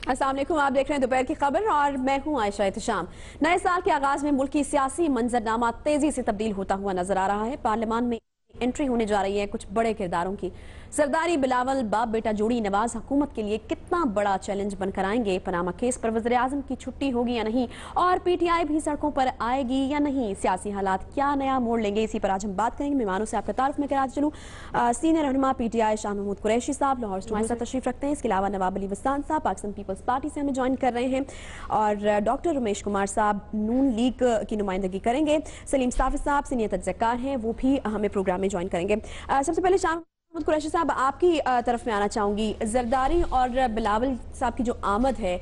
अस्सलाम वालेकुम, आप देख रहे हैं दोपहर की खबर और मैं हूं आयशा एहतशाम। नए साल के आगाज में मुल्की सियासी मंजरनामा तेजी से तब्दील होता हुआ नजर आ रहा है। पार्लियामान में एंट्री होने जा रही है कुछ बड़े किरदारों की। जरदारी बिलावल बाप बेटा जोड़ी नवाज हुकूमत के लिए कितना बड़ा चैलेंज बनकर आएंगे। पनामा केस पर वज़ीर आज़म की छुट्टी होगी या नहीं और पीटीआई भी सड़कों पर आएगी या नहीं, सियासी हालात क्या नया मोड़ लेंगे, इसी पर आज हम बात करेंगे। मेहमानों से आपका तारुफ में कराते चलूं। सीनियर रहनुमा पीटीआई शाह महमूद कुरैशी साहब लाहौर से हमारे साथ तशरीफ रखते हैं। इसके अलावा नवाब अली वस्तान साहब पाकिस्तान पीपल्स पार्टी से हमें ज्वाइन कर रहे हैं और डॉक्टर रमेश कुमार साहब नून लीग की नुमाइंदगी करेंगे। सलीम साफी साहब सीनियर तजज़ियाकार हैं, वो भी हमें प्रोग्राम में ज्वाइन करेंगे। सबसे पहले शाह महमूद कुरैशी साहब, आपकी तरफ में आना चाहूँगी। जरदारी और बिलावल साहब की जो आमद है,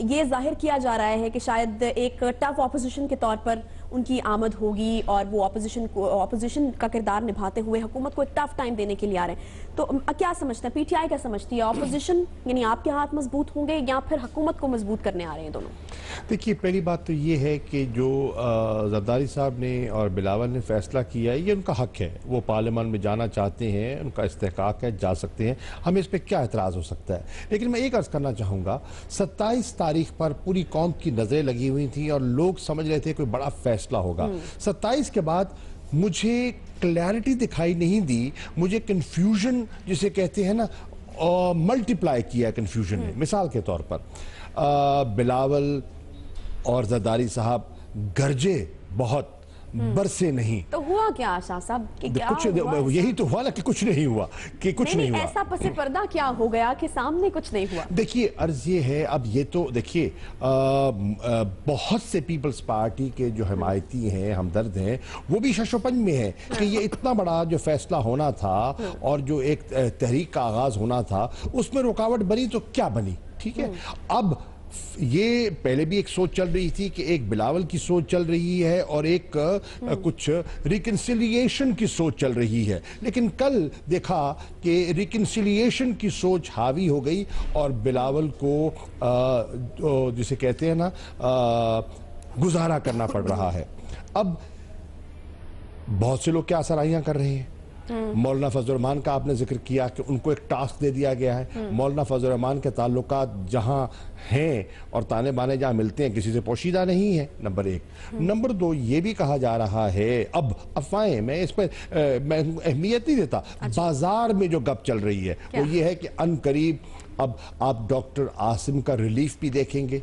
ये जाहिर किया जा रहा है कि शायद एक टफ ऑपोजिशन के तौर पर उनकी आमद होगी और वो ऑपोजिशन का किरदार निभाते हुए हुकूमत को एक टफ टाइम देने के लिए आ रहे हैं। तो क्या समझते हैं, पीटीआई क्या समझती है, ऑपोजिशन यानी आपके हाथ मजबूत होंगे या फिर हुकूमत को मजबूत करने आ रहे हैं दोनों? देखिए, पहली बात तो ये है कि जो जरदारी साहब ने और बिलावल ने फैसला किया है, ये उनका हक है। वो पार्लियामान में जाना चाहते हैं, उनका इस्तेहकाक है, जा सकते हैं, हमें इस पर क्या एतराज़ हो सकता है। लेकिन मैं एक अर्ज़ करना चाहूँगा, 27 तारीख पर पूरी कौम की नज़रें लगी हुई थी और लोग समझ रहे थे कोई बड़ा फैसला होगा। 27 के बाद मुझे क्लैरिटी दिखाई नहीं दी, मुझे कन्फ्यूजन जिसे कहते हैं ना, मल्टीप्लाई किया कन्फ्यूजन ने। मिसाल के तौर पर बिलावल और जरदारी साहब गरजे बहुत, बरसे नहीं। तो हुआ क्या शाह साहब? कुछ यही तो हुआ ना कि कुछ नहीं हुआ, कि कुछ नहीं हुआ। ऐसा पसे पर्दा क्या हो गया कि सामने कुछ नहीं हुआ? देखिए, अर्ज ये है, अब ये तो देखिए बहुत से पीपल्स पार्टी के जो हिमायती हैं, हमदर्द हैं, वो भी शशोपंज में है कि ये इतना बड़ा जो फैसला होना था और जो एक तहरीक का आगाज होना था, उसमें रुकावट बनी तो क्या बनी। ठीक है, अब ये पहले भी एक सोच चल रही थी कि एक बिलावल की सोच चल रही है और एक कुछ रिकन्सिलिएशन की सोच चल रही है। लेकिन कल देखा कि रिकन्सिलिएशन की सोच हावी हो गई और बिलावल को जिसे कहते हैं ना, गुजारा करना पड़ रहा है। अब बहुत से लोग क्या सराहियां कर रहे हैं। मौलाना फजल रहमान का आपने जिक्र किया कि उनको एक टास्क दे दिया गया है। मौलाना फजल रहमान के ताल्लुकात जहां हैं और ताने बाने जहां मिलते हैं, किसी से पोशीदा नहीं है, नंबर 1। नंबर 2, ये भी कहा जा रहा है, अब अफवाहें, मैं इस पर मैं अहमियत नहीं देता। बाजार में जो गप चल रही है वो ये है कि अनकरीब अब आप डॉक्टर आसिम का रिलीफ भी देखेंगे।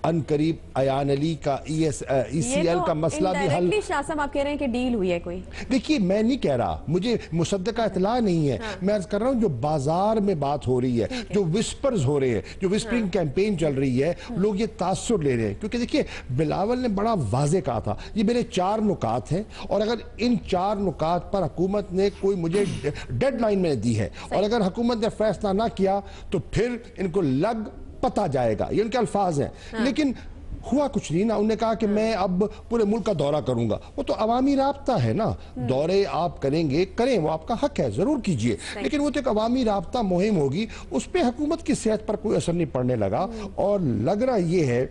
अनकरीब अयान अली का ECL का मसला भी हल। शाह साहब, आप कह रहे हैं कि डील हुई है कोई? देखिए, मैं नहीं कह रहा, मुझे मुसद्दका इतला नहीं है। मैं अर्ज कर रहा हूं जो बाजार में बात हो रही है, जो विस्पर्स हो रहे हैं, जो विस्परिंग कैंपेन चल रही है, लोग ये तासुर ले रहे हैं। क्योंकि देखिए, बिलावल ने बड़ा वाजे कहा था, ये मेरे 4 नुकात हैं और अगर इन 4 नुकात पर हुकूमत ने कोई मुझे डेडलाइन में दी है और अगर हुकूमत ने फैसला ना किया तो फिर इनको लग पता जाएगा, ये उनके अल्फाज हैं। लेकिन हुआ कुछ नहीं ना। उन्होंने कहा कि मैं अब पूरे मुल्क का दौरा करूंगा। वो तो अवामी राब्ता है ना, दौरे आप करेंगे, करें, वो आपका हक है, जरूर कीजिए। लेकिन वो तो एक अवामी राब्ता मुहिम होगी, उस पर हुकूमत की सेहत पर कोई असर नहीं पड़ने लगा। और लग रहा ये है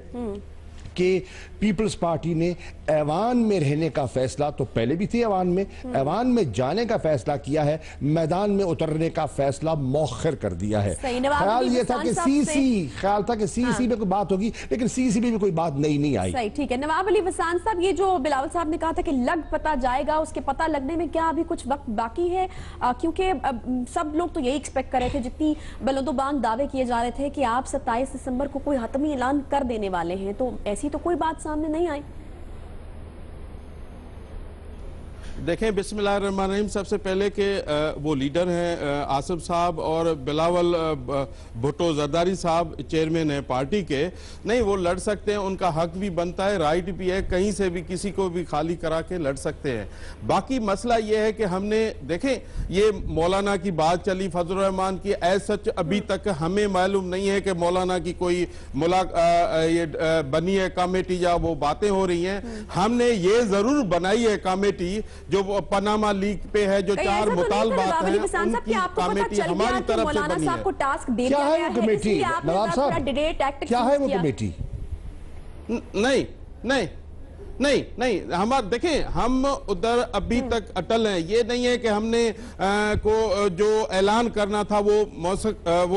कि पीपल्स पार्टी ने ऐवान में रहने का फैसला, तो पहले भी थी ऐवान में, ऐवान में जाने का फैसला किया है, मैदान में उतरने का फैसला मौखर कर दिया है। ख्याल ये था कि सीसी में कोई बात होगी, लेकिन सीसी में भी कोई बात नहीं आई। सही, ठीक है। नवाब अली वसान साहब, ये जो बिलावल साहब ने कहा था कि लग पता जाएगा, उसके पता लगने में क्या अभी कुछ वक्त बाकी है? क्योंकि सब लोग तो यही एक्सपेक्ट कर रहे थे, जितनी बलंदोबांग दावे किए जा रहे थे कि आप 27 दिसंबर को कोई हतमी ऐलान कर देने वाले हैं, तो ऐसी तो कोई बात सामने नहीं आई। देखें, बिस्मिल्लाहिर्रहमानिर्रहीम, सबसे पहले कि वो लीडर हैं आसिफ साहब और बिलावल भुट्टो जरदारी साहब चेयरमैन हैं पार्टी के, नहीं वो लड़ सकते हैं, उनका हक भी बनता है, राइट भी है, कहीं से भी किसी को भी खाली करा के लड़ सकते हैं। बाकी मसला ये है कि हमने देखें, ये मौलाना की बात चली, फजल रहमान की, एज सच अभी तक हमें मालूम नहीं है कि मौलाना की कोई ये बनी है कमेटी या वो बातें हो रही हैं। हमने ये जरूर बनाई है कमेटी जो पनामा लीग पे है, जो 4 मुतालबात हैं, उनकी कमेटी हमारी तरफ से बनी है। क्या है वो कमेटी नवाब साहब, क्या है वो कमेटी? नहीं नहीं नहीं नहीं, हमारा देखें, हम उधर अभी तक अटल हैं। ये नहीं है कि हमने को जो ऐलान करना था वो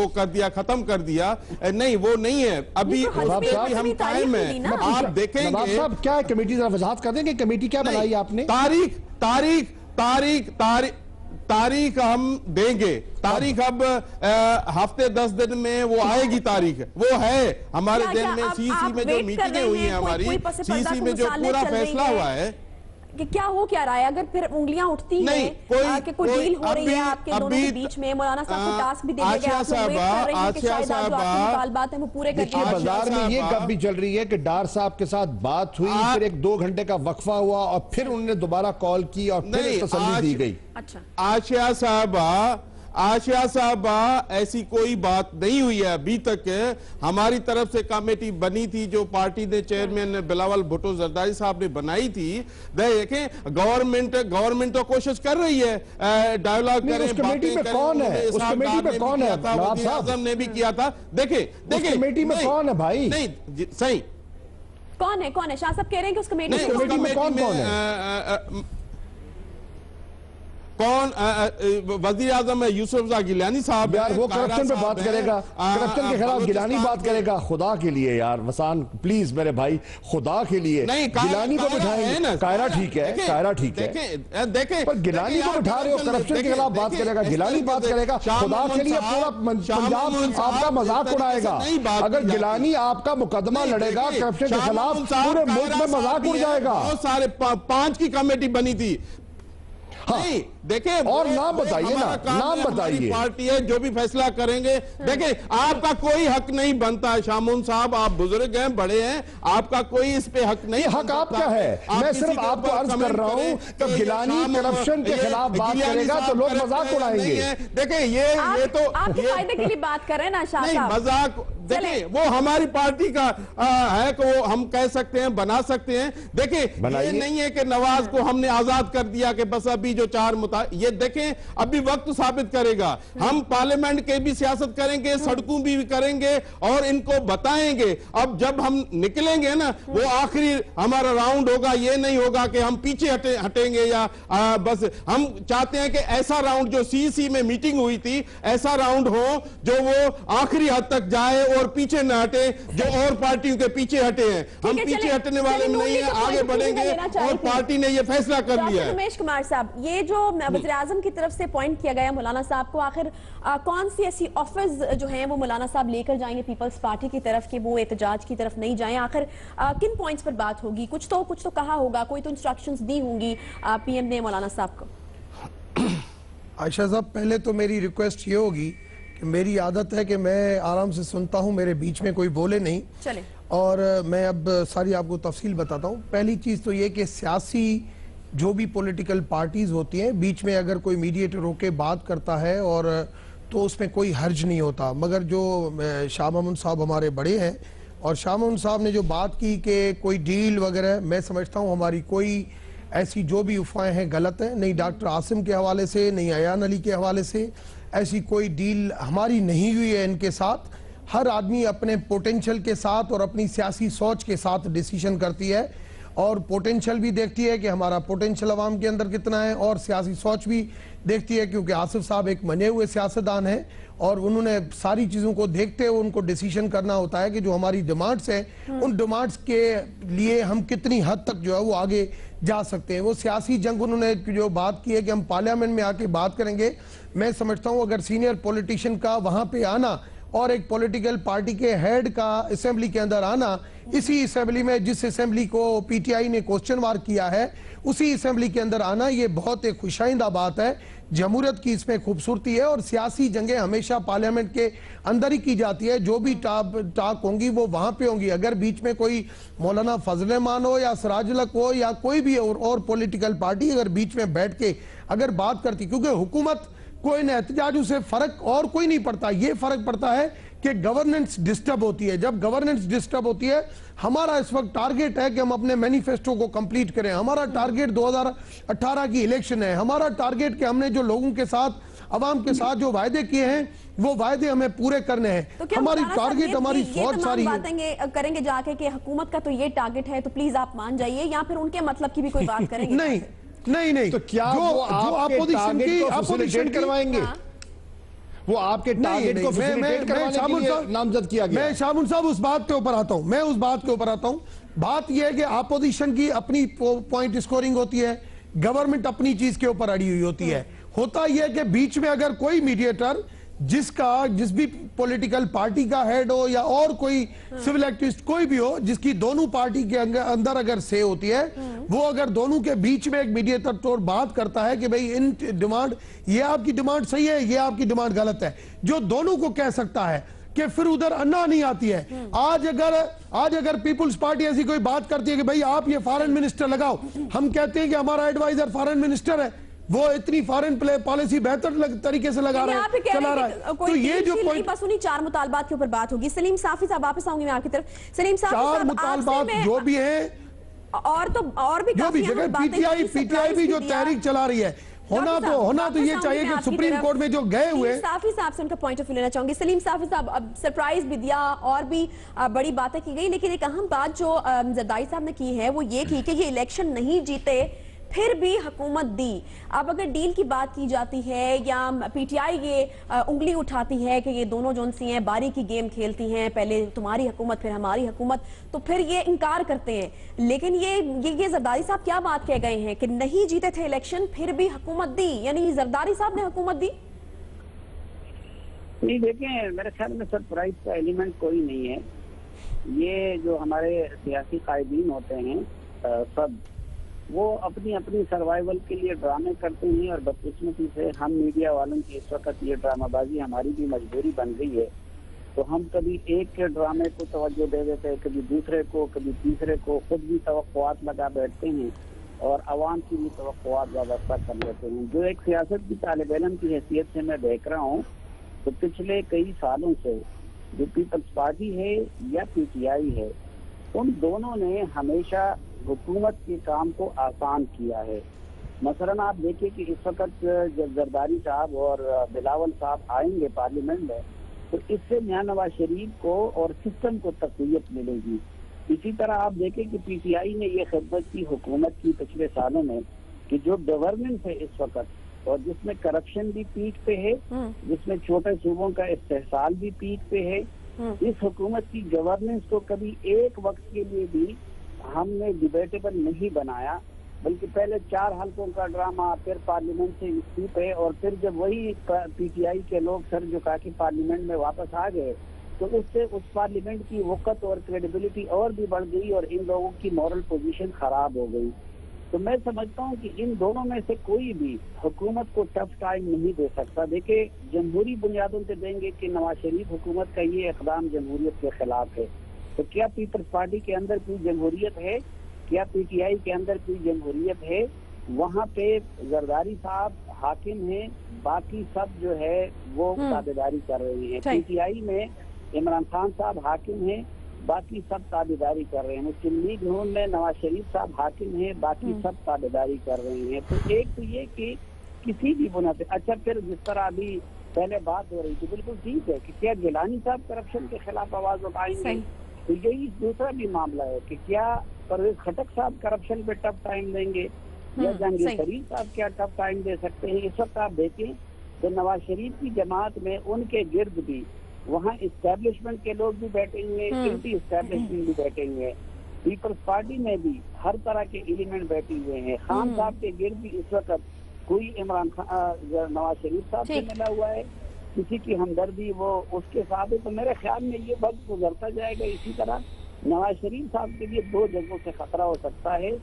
कर दिया, खत्म कर दिया, नहीं वो नहीं है। अभी हम कायम हैं। आप देखेंगे नवाब साहब, क्या कमेटी जरा वजाहत कर देंगे, कमेटी क्या बनाई आपने? तारीख हम देंगे। तारीख अब हफ्ते 10 दिन में वो आएगी। तारीख वो है हमारे दिन में। सीसी में जो मीटिंगें हुई हैं हमारी, सीसी में जो पूरा फैसला हुआ है कि क्या हो क्या रहा है, अगर फिर उंगलियां उठती हैं कि कोई डील हो रही है आपके दोनों के बीच में, मौलाना साहब को टास्क भी दे दिया गया, आप लोग वेट कर रहे हैं कि शायद आज जो आपकी मुतालबात है वो पूरे कर दिए। बाजार में ये गप भी चल रही है कि डार साहब के साथ बात हुई, फिर 1-2 घंटे का वक्फा हुआ और फिर उन्होंने दोबारा कॉल की और फिर तसल्ली दी गई। अच्छा, आशिया साहबा, ऐसी कोई बात नहीं हुई है अभी तक। हमारी तरफ से कमेटी बनी थी जो पार्टी ने चेयरमैन बिलावल भुट्टो जरदारी साहब ने बनाई थी। देखें, गवर्नमेंट तो कोशिश कर रही है डायलॉग करें, कमेटी में कौन है? उस कमेटी में कौन है? वज़ीर आज़म ने भी किया था। देखें कमेटी में कौन है भाई? नहीं सही, कौन है शाह साहब कह रहे हैं कि उस कमेटी में कौन है? कौन? वजीर आजम है यूसुफ गिलानी साहब। यार वो करप्शन पे बात करेगा, करप्शन के खिलाफ गिलानी बात करेगा। खुदा के लिए यार वसान, प्लीज मेरे भाई, खुदा के लिए गिलानी को बिठाएंगे। कायरा ठीक है, कायरा ठीक है, देखें, पर गिलानी को बिठा रहे हो, करप्शन के खिलाफ बात करेगा, गिलानी बात करेगा। खुदा के लिए पूरा पंजाब आपका मजाक उड़ाएगा। अगर गिलानी आपका मुकदमा लड़ेगा करप्शन के खिलाफ, पूरे मुल्क में मजाक उड़ जाएगा। बहुत सारे 5 की कमेटी बनी थी। हाँ। नहीं देखें, और नाम बताइए ना, नाम बताइए। पार्टी है जो भी फैसला करेंगे। देखें, आपका कोई हक नहीं बनता है शामून साहब, आप बुजुर्ग हैं, बड़े हैं, आपका कोई इस पे हक नहीं। हक आपका है, मैं सिर्फ आपको अर्ज कर रहा हूं कि गिलानी करप्शन के खिलाफ बात करेगा तो लोग मजाक उड़ाएंगे। देखें, ये तो आपके फायदे के लिए बात कर रहे हैं ना शाह साहब। मजाक, देखिए, वो हमारी पार्टी का है कि वो हम कह सकते हैं, बना सकते हैं। देखिए, ये नहीं है कि नवाज को हमने आजाद कर दिया कि बस अभी जो 4 ये देखें, अभी वक्त साबित करेगा। हम पार्लियामेंट के भी सियासत करेंगे, सड़कों भी करेंगे और इनको बताएंगे। अब जब हम निकलेंगे ना, वो आखिरी हमारा राउंड होगा। ये नहीं होगा कि हम पीछे हटेंगे या बस हम चाहते हैं कि ऐसा राउंड जो सीसी में मीटिंग हुई थी, ऐसा राउंड हो जो वो आखिरी हद तक जाए और पीछे न हटे, जो और पार्टियों के पीछे हटे हैं। हम पीछे हटने वाले में नहीं है, आगे बढ़ेंगे और पार्टी ने यह फैसला कर लिया है। रमेश कुमार साहब, ये जो वज़ीर आज़म की तरफ से पॉइंट किया गया मौलाना साहब को, आखिर कौन सी ऐसी ऑफर्स जो हैं वो मौलाना साहब लेकर जाएंगे पीपल्स पार्टी की तरफ कि वो एहतजाज की तरफ नहीं जाएं? आखिर किन पॉइंट्स पर बात होगी? कुछ तो कहा होगा, कोई तो इंस्ट्रक्शंस दी होंगी पीएम ने मौलाना साहब को। आयशा साहब, पहले तो मेरी रिक्वेस्ट ये होगी कि मेरी आदत है कि मैं आराम से सुनता हूँ, मेरे बीच में कोई बोले नहीं। चले। और मैं अब सारी आपको तफसील बताता हूँ। पहली चीज़ तो ये कि सियासी जो भी पॉलिटिकल पार्टीज होती हैं, बीच में अगर कोई मीडिएटर होके बात करता है और तो उसमें कोई हर्ज नहीं होता। मगर जो शाह महमूद साहब हमारे बड़े हैं और शाह महमूद साहब ने जो बात की कि कोई डील वगैरह, मैं समझता हूँ हमारी कोई ऐसी जो भी अफवाहें हैं गलत है। नहीं डॉक्टर आसिम के हवाले से, नहीं अयान अली के हवाले से ऐसी कोई डील हमारी नहीं हुई है इनके साथ। हर आदमी अपने पोटेंशियल के साथ और अपनी सियासी सोच के साथ डिसीजन करती है और पोटेंशियल भी देखती है कि हमारा पोटेंशियल अवाम के अंदर कितना है और सियासी सोच भी देखती है, क्योंकि आसिफ साहब एक मने हुए सियासतदान हैं और उन्होंने सारी चीज़ों को देखते हुए उनको डिसीजन करना होता है कि जो हमारी डिमांड्स हैं उन डिमांड्स के लिए हम कितनी हद तक जो है वो आगे जा सकते हैं। वो सियासी जंग उन्होंने जो बात की है कि हम पार्लियामेंट में आके बात करेंगे, मैं समझता हूँ अगर सीनियर पॉलिटिशियन का वहाँ पे आना और एक पॉलिटिकल पार्टी के हेड का असेंबली के अंदर आना, इसी असेंबली में जिस असेंबली को पीटीआई ने क्वेश्चन मार्क किया है उसी असेंबली के अंदर आना, ये बहुत एक खुशाइंदा बात है। जमहूरियत की इसमें खूबसूरती है और सियासी जंगें हमेशा पार्लियामेंट के अंदर ही की जाती है। जो भी टाक होंगी वो वहां पे होंगी। अगर बीच में कोई मौलाना फजल रहमान हो या सिराजुल हक हो या कोई भी और पॉलिटिकल पार्टी अगर बीच में बैठ के अगर बात करती, क्योंकि हुकूमत कोई न एहतजाज से फर्क और कोई नहीं पड़ता, ये फर्क पड़ता है कि गवर्नेंस डिस्टर्ब होती है। जब गवर्नेंस डिस्टर्ब होती है, हमारा इस वक्त टारगेट है कि हम अपने मैनिफेस्टो को कंप्लीट करें। हमारा टारगेट 2018 की इलेक्शन है, हमारा टारगेट कि हमने जो लोगों के साथ अवाम के साथ जो वायदे किए हैं वो वायदे हमें पूरे करने हैं। तो क्या हमारी मौलाना साहब टारगेट हमारी बहुत सारी बातें करेंगे जाके कि हुकूमत का तो ये टारगेट है तो प्लीज आप मान जाइए, या फिर उनके मतलब की भी कोई बात करेंगे? नहीं नहीं नहीं, तो क्या जो अपोजिशन की अपोजिशन करवाएंगे? वो आपके टारगेट को फैसिलिटेट करवाने के लिए नामजद किया गया। मैं शामुन साहब उस बात के ऊपर आता हूं, बात यह है कि अपोजिशन की अपनी पॉइंट स्कोरिंग होती है, गवर्नमेंट अपनी चीज के ऊपर अड़ी हुई होती है। होता यह है कि बीच में अगर कोई मीडिएटर जिस भी पॉलिटिकल पार्टी का हेड हो या और कोई सिविल एक्टिविस्ट कोई भी हो, जिसकी दोनों पार्टी के अंदर अगर से होती है, वो अगर दोनों के बीच में एक मीडिएटर तो बात करता है कि भाई इन डिमांड, ये आपकी डिमांड सही है, ये आपकी डिमांड गलत है, जो दोनों को कह सकता है कि फिर उधर अन्ना नहीं आती है। आज अगर पीपुल्स पार्टी ऐसी कोई बात करती है कि भाई आप ये फॉरेन मिनिस्टर लगाओ, हम कहते हैं कि हमारा एडवाइजर फॉरेन मिनिस्टर है, वो इतनी फॉरेन पॉलिसी बेहतर तरीके से लगा रहा है, चला रहा है। तो ये जो पॉइंट, बस उन्हीं 4 मुतालबात के ऊपर बात होगी। सलीम साफी साहब वापस आऊंगी मैं आपकी तरफ। सलीम साफी 4 मुतालबात जो भी है, और भी जो भी जगह पीटीआई भी जो तहरीक चला रही है, होना तो ये चाहिए कि सुप्रीम कोर्ट में जो गए हुए। साफी साहब से उनका पॉइंट ऑफ व्यू लेना चाहूंगी। सलीम साफी साहब, अब सरप्राइज भी दिया और भी बड़ी बातें की गई, लेकिन एक अहम बात जो जरदारी साहब ने की है वो ये की कि ये इलेक्शन नहीं जीते फिर भी हुकूमत दी। अब अगर डील की बात की जाती है या पीटीआई ये उंगली उठाती है कि ये दोनों जो सी हैं बारी की गेम खेलती हैं, पहले तुम्हारी हुकूमत फिर हमारी हुकूमत, तो फिर ये इनकार करते हैं। लेकिन ये जरदारी साहब क्या बात कह गए हैं कि नहीं जीते थे इलेक्शन फिर भी हुकूमत दी, यानी जरदारी साहब ने हुकूमत दी। नहीं, देखें, मेरे ख्याल में सरप्राइज का एलिमेंट कोई नहीं है। ये जो हमारे सियासी कायदीन होते हैं सब, वो अपनी अपनी सर्वाइवल के लिए ड्रामे करते हैं, और बदकिस्मती से हम मीडिया वालों की इस वक्त ये ड्रामाबाजी हमारी भी मजबूरी बन गई है। तो हम कभी एक के ड्रामे को तवज्जो दे देते हैं, कभी दूसरे को, कभी तीसरे को, खुद भी तवक्कुआत लगा बैठते हैं और आवाम की भी तवक्कुआत वाबस्ता कर लेते हैं। जो एक सियासत की तालिब इल्म की हैसियत से मैं देख रहा हूँ, तो पिछले कई सालों से जो पीपल्स पार्टी है या पीटीआई है, उन दोनों ने हमेशा हुकूमत के काम को आसान किया है। मसलन आप देखिए कि इस वक्त जब जरदारी साहब और बिलावल साहब आएंगे पार्लियामेंट में, तो इससे मियां नवाज शरीफ को और सिस्टम को तक़वियत मिलेगी। इसी तरह आप देखें कि पीटीआई ने ये खिदमत की हुकूमत की पिछले सालों में कि जो गवर्नेंस है इस वक्त, और जिसमें करप्शन भी पीक पे है, जिसमें छोटे सूबों का इस्तेहसाल भी पीक पे है, इस हुकूमत की गवर्नेंस को कभी एक वक्त के लिए भी हमने डिबेटेबल नहीं बनाया, बल्कि पहले 4 हल्कों का ड्रामा, फिर पार्लियामेंट से इस्तीफे, और फिर जब वही पीटीआई के लोग सर झुका के पार्लियामेंट में वापस आ गए, तो उससे उस पार्लियामेंट की वक़्त और क्रेडिबिलिटी और भी बढ़ गई और इन लोगों की मॉरल पोजीशन खराब हो गई। तो मैं समझता हूँ कि इन दोनों में से कोई भी हुकूमत को टफ टाइम नहीं दे सकता। देखिए, जमहूरी बुनियादों से देंगे कि नवाज शरीफ हुकूमत का ये इक़दाम जमहूरियत के खिलाफ है, तो क्या पीपल्स पार्टी के अंदर कोई जमहूरियत है? क्या पीटीआई के अंदर कोई जमहूरियत है? वहाँ पे जरदारी साहब हाकिम हैं, बाकी सब जो है वो ताबेदारी कर रहे हैं। पीटीआई में इमरान खान साहब हाकिम हैं, बाकी सब ताबेदारी कर रहे हैं। मुस्लिम लीग नून में नवाज शरीफ साहब हाकिम हैं, बाकी सब ताबेदारी कर रहे हैं। तो एक तो ये कि किसी भी बुनियाद पे, अच्छा फिर जिस तरह अभी पहले बात हो रही थी, बिल्कुल ठीक है कि क्या गिलानी साहब करप्शन के खिलाफ आवाज उठाएंगे, तो यही दूसरा भी मामला है कि क्या परवेज खटक साहब करप्शन पे टफ टाइम देंगे या जहांगीर शरीफ साहब क्या टफ टाइम दे सकते हैं। इस वक्त आप देखें तो नवाज शरीफ की जमात में उनके गिर्द भी वहाँ इस्टेब्लिशमेंट के लोग भी बैठेंगे, एंटी इस्टेब्लिशमेंट भी बैठेंगे, पीपल्स पार्टी में भी हर तरह के एलिमेंट बैठे हुए हैं। खान साहब के गिर्द भी इस वक्त कोई इमरान खान नवाज शरीफ साहब से मिला हुआ है, किसी की हमदर्दी वो उसके साथ है। तो मेरे ख्याल में ये वक्त गुजरता जाएगा। इसी तरह नवाज शरीफ साहब के लिए 2 जगहों से खतरा हो सकता है,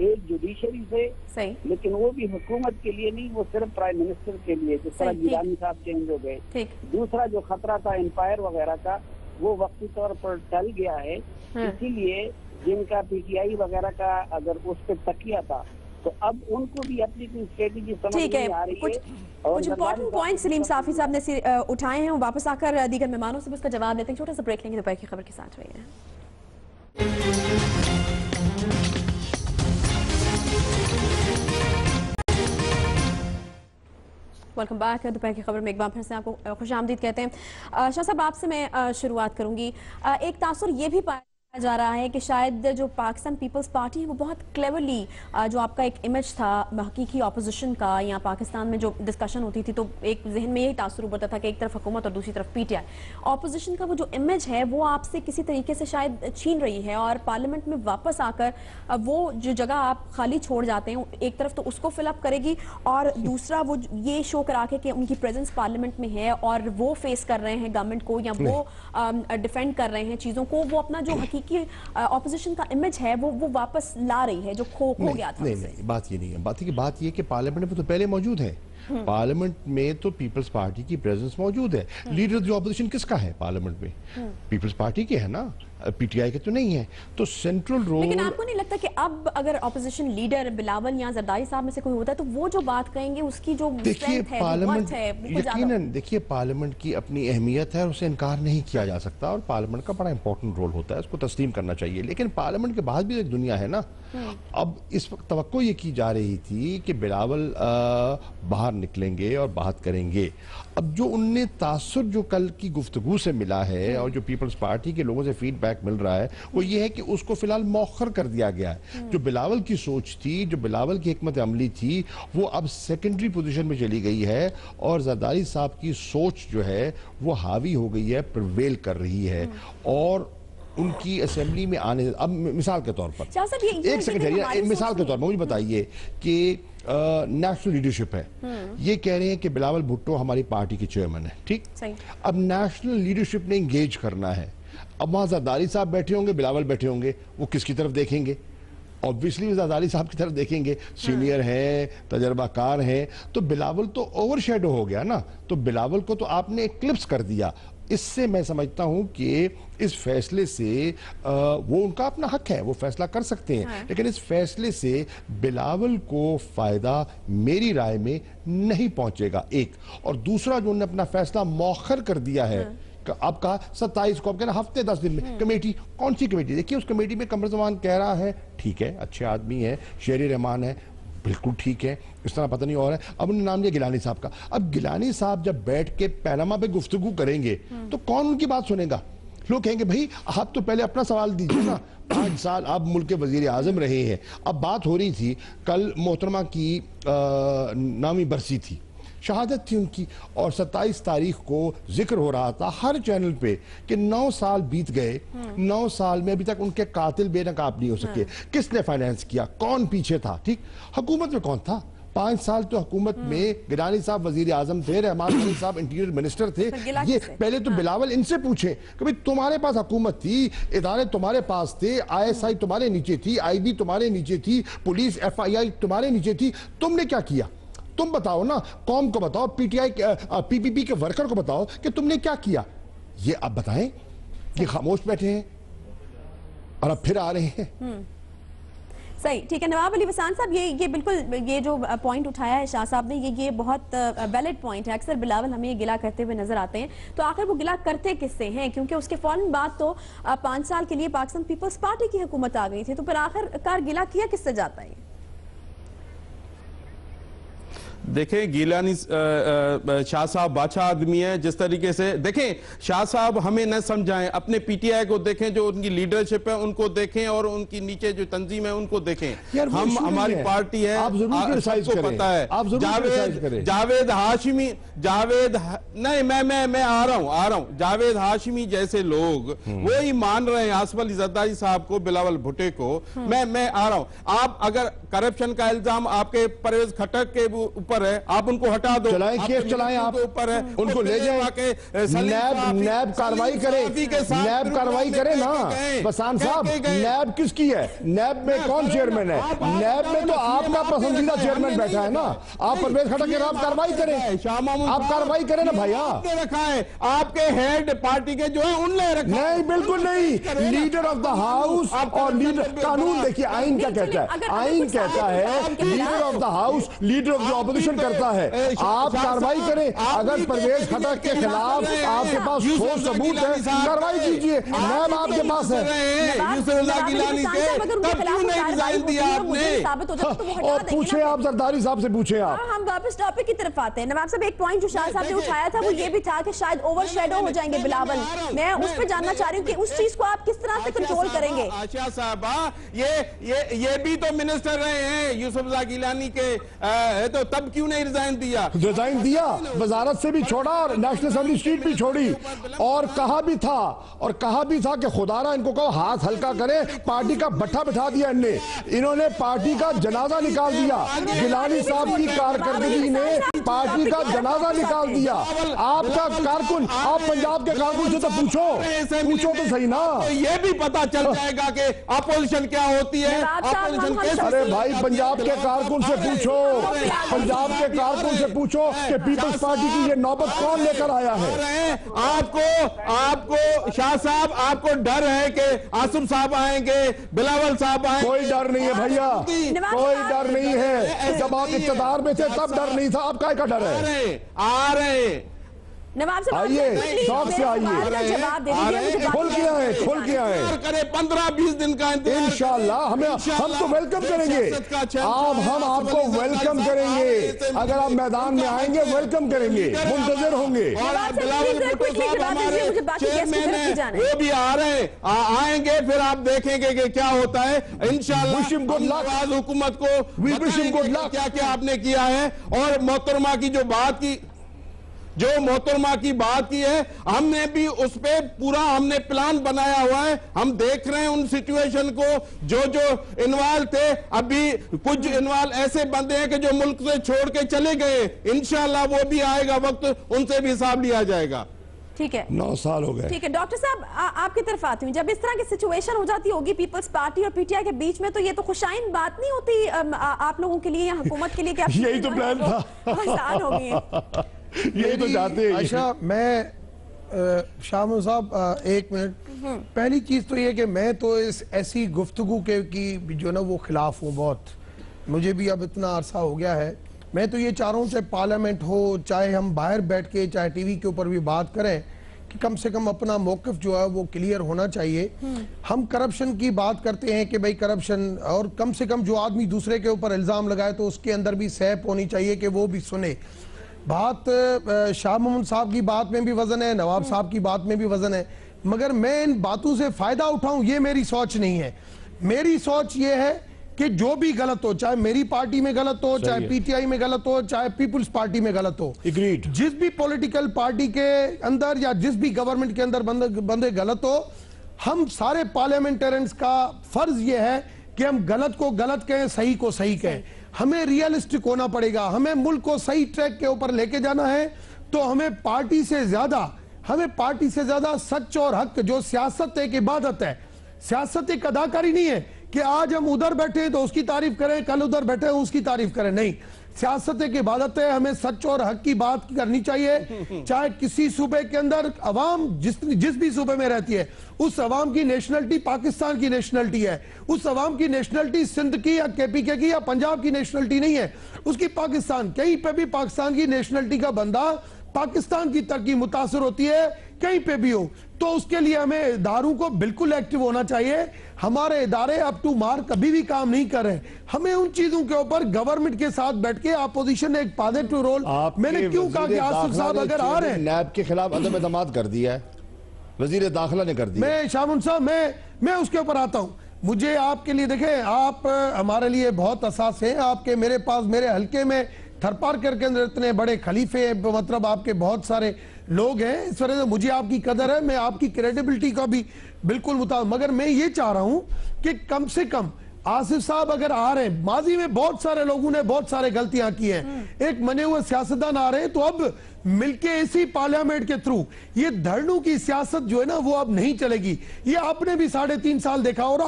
एक जुडिशरी से, लेकिन वो भी हुकूमत के लिए नहीं, वो सिर्फ प्राइम मिनिस्टर के लिए, जिस तरह गिलानी साहब चेंज हो गए। दूसरा जो खतरा था एम्पायर वगैरह का, वो वक्ती तौर पर टल गया है। इसीलिए जिनका पीटीआई वगैरह का अगर उस पर तकिया था, तो अब उनको भी अपनी स्ट्रेटेजी समझ नहीं आ रही है। कुछ इंपॉर्टेंट पॉइंट सलीम साफी साहब ने उठाए हैं, वो वापस आकर दीगर मेहमानों से उसका जवाब देते हैं। छोटा सा ब्रेक लेंगे, दोपहर की खबर के साथ रही है। Welcome back. दोपहर की खबर में एक बार फिर से आपको खुशामदीद कहते हैं। शाह साहब, आपसे मैं शुरुआत करूंगी। एक तासुर ये भी पाया जा रहा है कि शायद जो पाकिस्तान पीपल्स पार्टी है वो बहुत क्लेवरली जो आपका एक इमेज था हकीकी ऑपोजिशन का, या पाकिस्तान में जो डिस्कशन होती थी तो एक जहन में यही तासुर उभरता था कि एक तरफ हुकूमत और दूसरी तरफ पीटीआई। ऑपोजिशन का वो जो इमेज है वो आपसे किसी तरीके से शायद छीन रही है, और पार्लियामेंट में वापस आकर वो जो जगह आप खाली छोड़ जाते हैं एक तरफ तो उसको फिलअप करेगी, और दूसरा वो ये शो करा के कि उनकी प्रेजेंस पार्लियामेंट में है और वो फेस कर रहे हैं गवर्नमेंट को, या वो डिफेंड कर रहे हैं चीज़ों को, वो अपना जो कि ऑपोजिशन का इमेज है वो वापस ला रही है जो खो गया था। नहीं, बात ये नहीं है। बात ये कि पार्लियामेंट में तो पहले मौजूद है। पार्लियामेंट में तो पीपल्स पार्टी की प्रेजेंस मौजूद है। लीडर जो ऑपोजिशन किसका है पार्लियामेंट में? पीपल्स पार्टी के है ना, पीटीआई के तो नहीं है। तो सेंट्रल रोल। लेकिन आपको नहीं लगता कि अब अगर ऑपोजिशन लीडर बिलावल या जरदारी साहब में से कोई होता है तो वो जो बात कहेंगे उसकी जो देखिए पार्लियामेंट, यकीनन देखिए पार्लियामेंट की अपनी अहमियत है और उसे इनकार नहीं किया जा सकता, और पार्लियामेंट का बड़ा इंपॉर्टेंट रोल होता है, उसको तस्लीम करना चाहिए। लेकिन पार्लियामेंट के बाद भी एक दुनिया है ना। अब इस वक्त तवक्को ये की जा रही थी कि बिलावल बाहर निकलेंगे और बात करेंगे। अब जो उनने तासुर जो कल की गुफ्तगू से मिला है और जो पीपल्स पार्टी के लोगों से फीडबैक मिल रहा है वो ये है कि उसको फिलहाल मौखर कर दिया गया है। जो बिलावल की सोच थी, जो बिलावल की हिकमत अमली थी, वो अब सेकेंडरी पोजीशन में चली गई है, और जरदारी साहब की सोच जो है वो हावी हो गई है, प्रिवेल कर रही है। और उनकी असेंबली में आने, अब मिसाल के तौर पर एक सेकंड, मिसाल के तौर पर मुझे बताइए कि नेशनल लीडरशिप है, ये कह रहे हैं कि बिलावल भुट्टो हमारी पार्टी के चेयरमैन है, ठीक? अब नेशनल लीडरशिप ने इंगेज करना है। अब वहां जरदारी साहब बैठे होंगे, बिलावल बैठे होंगे, वो किसकी तरफ देखेंगे? ऑब्वियसली जरदारी साहब की तरफ देखेंगे, सीनियर हैं, तजर्बाकार हैं। तो बिलावल तो ओवरशैडो हो गया ना, तो बिलावल को तो आपने क्लिप्स कर दिया। इससे मैं समझता हूं कि इस फैसले से वो उनका अपना हक है, वो फैसला कर सकते हैं, लेकिन इस फैसले से बिलावल को फायदा मेरी राय में नहीं पहुंचेगा, एक। और दूसरा, जो उन्होंने अपना फैसला मौखर कर दिया है, अब कहा 27 को, अब कहना हफ्ते 10 दिन में कमेटी। कौन सी कमेटी? देखिए उस कमेटी में कमर जमान कह रहा है, ठीक है, अच्छे आदमी है, शेरी रहमान है, बिल्कुल ठीक है, इस तरह पता नहीं और है। अब उन्होंने नाम लिया गिलानी साहब का। अब गिलानी साहब जब बैठ के पैनामा पे गुफ्तगू करेंगे तो कौन उनकी बात सुनेगा? लोग कहेंगे भाई आप तो पहले अपना सवाल दीजिए ना, 5 साल आप मुल्क के वजीर आजम रहे हैं। अब बात हो रही थी, कल मोहतरमा की नामी बरसी थी, शहादत थी उनकी, और 27 तारीख को जिक्र हो रहा था हर चैनल पे कि 9 साल बीत गए, 9 साल में अभी तक उनके कातिल बेनकाब नहीं हो सके। किसने फाइनेंस किया? कौन पीछे था? ठीक, हुकूमत में कौन था? 5 साल तो हुकूमत में गिलानी साहब वजीर आजम थे, रहमान अली साहब इंटीरियर मिनिस्टर थे। ये पहले तो बिलावल इनसे पूछे कि भाई तुम्हारे पास हुकूमत थी, इदारे तुम्हारे पास थे, ISI तुम्हारे नीचे थी, IB तुम्हारे नीचे थी, पुलिस FII तुम्हारे नीचे थी, तुमने क्या किया? तुम बताओ ना, कौम को बताओ, PTI PPP के वर्कर को बताओ कि तुमने क्या किया। ये अब बताएं। ये खामोश बैठे हैं और अब फिर आ रहे हैं। सही, ठीक है। नवाब अली वसान साहब, ये बिल्कुल ये जो पॉइंट उठाया है शाह साहब ने, ये बहुत वैलिड पॉइंट है। अक्सर बिलावल हमें ये गिला करते हुए नजर आते हैं, तो आखिर वो गिला करते किससे हैं? क्योंकि उसके फौरन बाद तो 5 साल के लिए पाकिस्तान पीपल्स पार्टी की हुकूमत आ गई थी, तो फिर आखिरकार गिला किया किससे जाता है? देखें, गिलानी शाह साहब बादशाह आदमी है। जिस तरीके से देखें, शाह साहब हमें न समझाएं, अपने पीटीआई को देखें, जो उनकी लीडरशिप है उनको देखें, और उनकी नीचे जो तंजीम है उनको देखें। हम, हमारी पार्टी है, आपको पता है, जावेद हाशिमी, नहीं मैं आ रहा हूं, जावेद हाशिमी जैसे लोग वो ही मान रहे हैं आसिफ अली जरदारी साहब को, बिलावल भुट्टो को। मैं आ रहा हूं। आप अगर करप्शन का इल्जाम आपके परवेज खटक के ऊपर है, आप उनको हटा दो, चलाएं, केस चलाएं, आप ऊपर है, उनको ले जाए, नैब कार्रवाई करे, नैब कार्रवाई करे ना। वसान साहब, नैब किसकी है? नैब में कौन चेयरमैन है? नैब में तो आपका पसंदीदा चेयरमैन बैठा है ना। आप परवेज खटक के खिलाफ कार्रवाई करें, आप कार्रवाई करें ना भैया। रखा है आपके हेड पार्टी के जो है उनने रखा। नहीं, बिल्कुल नहीं। लीडर ऑफ द हाउस और लीडर, कानून देखिए, आइन क्या कहता है? आइन कहता है leader of the house, leader of the opposition करता है। आप कार्रवाई करें, अगर परवेज खटक के खिलाफ आपके पास ठोस सबूत है, कार्रवाई कीजिए, नैब आपके पास है। पूछे आप जरदारी साहब से, पूछे आप। हम वापस टॉपिक की तरफ आते हैं। नवाब साहब, एक पॉइंट जो शाह साहब ने उठाया था वो ये भी था कि शायद ओवरशैडो हो जाएंगे बिलावल। मैं उस पर जानना चाह रही हूँ कि उस चीज को आप किस तरह से कंट्रोल करेंगे? आशा साहबा, ये भी तो मिनिस्टर रहे हैं यूसुफ गिलानी के, तो तब क्यों नहीं रिजाइन दिया? रिजाइन दिया, वजारत से भी छोड़ा और नेशनल असेंबली सीट भी छोड़ी, और कहा भी था कि खुदारा इनको कहो हाथ हल्का करे, पार्टी का भट्ठा बिठा दिया इन्होंने पार्टी का जनाजा निकाल दिया। गिलानी साहब की कारकर्दगी ने पार्टी का जनाजा निकाल दिया। आपका कारकुन, आप पंजाब के कारकुन से तो पूछो तो सही ना। तो ये भी पता चल जाएगा कि अपोजिशन क्या होती है, अपोजिशन कैसे। अरे भाई, पंजाब के कारकुन से पूछो, पंजाब के कारकुन से पूछो कि पीपल्स पार्टी की ये नौबत कौन लेकर आया है। आपको शाह साहब, आपको डर है कि आसिफ साहब आएंगे, बिलावल साहब आएंगे? कोई डर नहीं है भैया, कोई डर नहीं है। जब आप इक़्तिदार में थे तब डर नहीं था, अब काय का डर है? आ रहे नवाब साहब आइए, शौक से आइए, जवाब दे दीजिए। खुल के आए करे 15-20 दिन का इंशाअल्लाह। हम तो वेलकम करेंगे, हम आपको वेलकम करेंगे। अगर आप मैदान में आएंगे वेलकम करेंगे, मुंतजिर होंगे। वो भी आ रहे हैं, आएंगे, फिर आप देखेंगे कि क्या होता है इंशाअल्लाह। हुकूमत को क्या क्या आपने किया है, और मोहतरमा की जो बात की है, हमने भी उस पे पूरा हमने प्लान बनाया हुआ है। हम देख रहे हैं उन सिचुएशन को, जो इन्वॉल्व थे। अभी कुछ इन्वॉल्व ऐसे बंदे हैं कि जो मुल्क से छोड़ के चले गए, इंशाल्लाह वो भी आएगा वक्त, उनसे भी हिसाब लिया जाएगा। ठीक है, 9 साल हो गए। ठीक है डॉक्टर साहब, आपकी तरफ आती हूँ। जब इस तरह की सिचुएशन हो जाती होगी पीपल्स पार्टी और पीटीआई के बीच में, तो ये तो खुशाइन बात नहीं होती आप लोगों के लिए या हुकूमत के लिए कि यही तो प्लान था, आसान हो गई है। यही तो चाहते हैं। अच्छा, मैं शाह साहब एक मिनट, पहली चीज तो ये कि मैं तो इस ऐसी गुफ्तगू के की जो ना वो खिलाफ हूँ बहुत। मुझे भी अब इतना अरसा हो गया है। मैं तो ये चाह रहा हूँ, चाहे पार्लियामेंट हो, चाहे हम बाहर बैठ के, चाहे टीवी के ऊपर भी बात करें, कि कम से कम अपना मौक़िफ़ जो है वो क्लियर होना चाहिए। हम करप्शन की बात करते हैं कि भाई करप्शन, और कम से कम जो आदमी दूसरे के ऊपर इल्ज़ाम लगाए तो उसके अंदर भी सहप होनी चाहिए कि वो भी सुने। बात शाह मोहम्मद साहब की बात में भी वजन है, नवाब साहब की बात में भी वजन है, मगर मैं इन बातों से फायदा उठाऊं ये मेरी सोच नहीं है। मेरी सोच ये है कि जो भी गलत हो, चाहे मेरी पार्टी में गलत हो, चाहे पीटीआई में गलत हो, चाहे पीपुल्स पार्टी में गलत हो, जिस भी पॉलिटिकल पार्टी के अंदर या जिस भी गवर्नमेंट के अंदर बंदे गलत हो, हम सारे पार्लियामेंटेरियंस का फर्ज ये है कि हम गलत को गलत कहें, सही को सही कहें। हमें रियलिस्टिक होना पड़ेगा। हमें मुल्क को सही ट्रैक के ऊपर लेके जाना है, तो हमें पार्टी से ज्यादा सच और हक, जो सियासत एक इबादत है, सियासत एक अदाकारी नहीं है कि आज हम उधर बैठे तो उसकी तारीफ करें, कल उधर बैठे उसकी तारीफ करें। नहीं, सियासत एक इबादत है। हमें सच और हक की बात करनी चाहिए। चाहे किसी सूबे के अंदर अवाम जिस भी सूबे में रहती है, उस अवाम की नेशनलिटी पाकिस्तान की नेशनलिटी है। उस अवाम की नेशनलिटी सिंध की या केपीके की या पंजाब की नेशनलिटी नहीं है, उसकी पाकिस्तान। कहीं पे भी पाकिस्तान की नेशनलिटी का बंदा पाकिस्तान की तरक्की मुतासर होती है, कहीं पे भी हो, तो उसके लिए हमें इदारों को बिल्कुल एक्टिव होना चाहिए। हमारे इदारे अप टू मार्क कभी भी काम नहीं कर रहे। हमें उन चीजों के ऊपर गवर्नमेंट के साथ बैठ के अपोजिशन ने एक पॉजिटिव रोल, मैंने क्यों कहा कि आसिफ साहब अगर आ रहे हैं, नैब के खिलाफ अदम एतमाद कर दिया है, वजीर दाखिला ने कर दिया। मैं शामुन साहब, मैं उसके ऊपर आता हूं। मुझे आपके लिए, देखें, आप हमारे लिए बहुत असास हैं। आपके मेरे पास, मेरे हल्के में थरपारकर के अंदर इतने बड़े खलीफे हैं, मतलब आपके बहुत सारे लोग हैं। इस वजह से मुझे आपकी कदर है, मैं आपकी क्रेडिबिलिटी का भी बिल्कुल मुताबिक, मगर मैं ये चाह रहा हूं कि कम से कम आसिफ साहब अगर आ रहे हैं, माजी में बहुत सारे लोगों ने बहुत सारे गलतियां की हैं, एक मने हुए सियासतदान आ रहे हैं, तो अब मिलके इसी पार्लियामेंट के थ्रू ये धरनों की सियासत जो है ना वो अब नहीं चलेगी। ये आपने भी 3.5 साल देखा और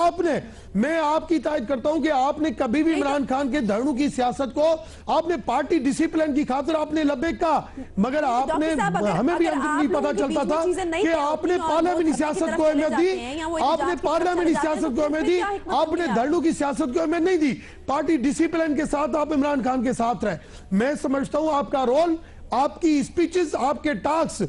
मैं आपकी तायद करता हूं कि आपने कभी भी इमरान खान के धरनों की सियासत को आपने पार्टी डिसिप्लिन की खातिर आपने लब्बेक कहा, मगर आपने हमें भी अंदर नहीं पता चलता था कि आपने पार्लियामेंटी सियासत को अहमियत दी, आपने पार्लियामेंटी सियासत को अहमियत दी, आपने धरनों की सियासत को अहमियत नहीं दी। पार्टी डिसिप्लिन के साथ आप इमरान खान के साथ रहे। मैं समझता हूं आपका रोल, आपकी स्पीचेस, आपके टॉक्स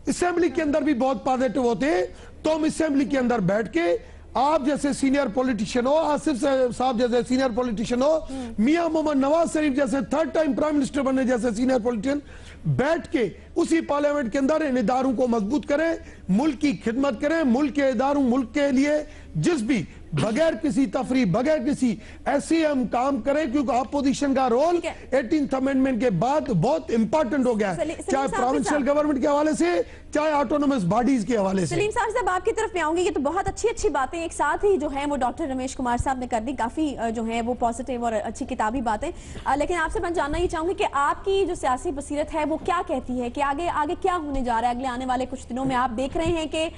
असेंबली के अंदर भी बहुत पॉजिटिव होते हैं। तो हम असेंबली के अंदर बैठ के आप जैसे सीनियर पॉलिटिशियन हो, आसिफ साहब जैसे सीनियर पॉलिटिशियन हो, मियां मोहम्मद नवाज शरीफ जैसे 3rd टाइम प्राइम मिनिस्टर बनने जैसे सीनियर पॉलिटिशियन, बैठ के उसी पार्लियामेंट के अंदर इन इदारों को मजबूत करें, मुल्क की खिदमत करें, मुल्क के इदारों, मुल्क के लिए जिस भी बगैर किसी तफरी, बगैर किसी ऐसे हम काम करें, क्योंकि अपोजिशन का रोल 18th अमेंडमेंट के बाद बहुत इंपॉर्टेंट हो गया है, चाहे प्रोविंशियल गवर्नमेंट के हवाले से, चाहे ऑटोनोमस बॉडीज के हवाले से। सलीम साहब आपकी तरफ में आऊंगी। ये तो बहुत अच्छी बातें एक साथ ही जो है वो डॉक्टर रमेश कुमार साहब ने कर दी, काफी जो है वो पॉजिटिव और अच्छी किताबी बातें। लेकिन आपसे मैं जानना ही चाहूंगी कि आपकी जो सियासी बसीरत है वो क्या कहती है कि आगे क्या होने जा रहा है अगले आने वाले कुछ दिनों में? आप देख रहे हैं कि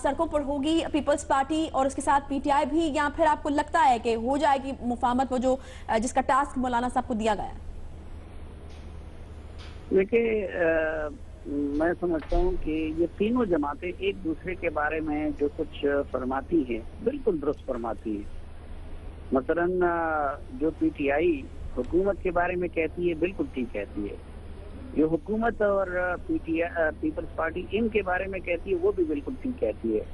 सड़कों पर होगी पीपल्स पार्टी और उसके साथ पीटीआई भी, या फिर आपको लगता है कि हो जाएगी मुफाहमत, वो जो जिसका टास्क मौलाना साहब को दिया गया है? देखिए, मैं समझता हूँ कि ये तीनों जमातें एक दूसरे के बारे में जो कुछ फरमाती है बिल्कुल दुरुस्त फरमाती है। मसलन जो पीटीआई हुकूमत के बारे में कहती है बिल्कुल ठीक कहती है, जो हुकूमत और पीपल्स पार्टी इनके बारे में कहती है वो भी बिल्कुल ठीक कहती है,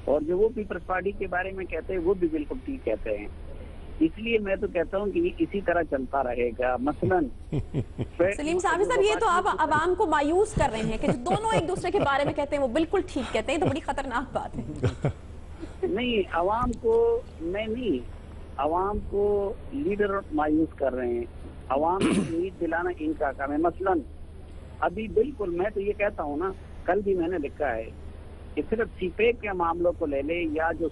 और जो वो पीपल्स पार्टी के बारे में कहते हैं वो भी बिल्कुल ठीक कहते हैं। इसलिए मैं तो कहता हूँ कि इसी तरह चलता रहेगा। मसलन सलीम साहब ये तो आप अवाम को मायूस कर रहे हैं कि जो दोनों एक दूसरे के बारे में कहते हैं वो बिल्कुल ठीक कहते हैं, तो बड़ी खतरनाक बात है। नहीं, अवाम को नहीं, अवाम को लीडर मायूस कर रहे हैं, अवाम को उम्मीद दिलाना इनका काम है। मसलन अभी बिल्कुल मैं तो ये कहता हूँ ना, कल भी मैंने लिखा है कि सिर्फ सीपेक के मामलों को ले ले या जो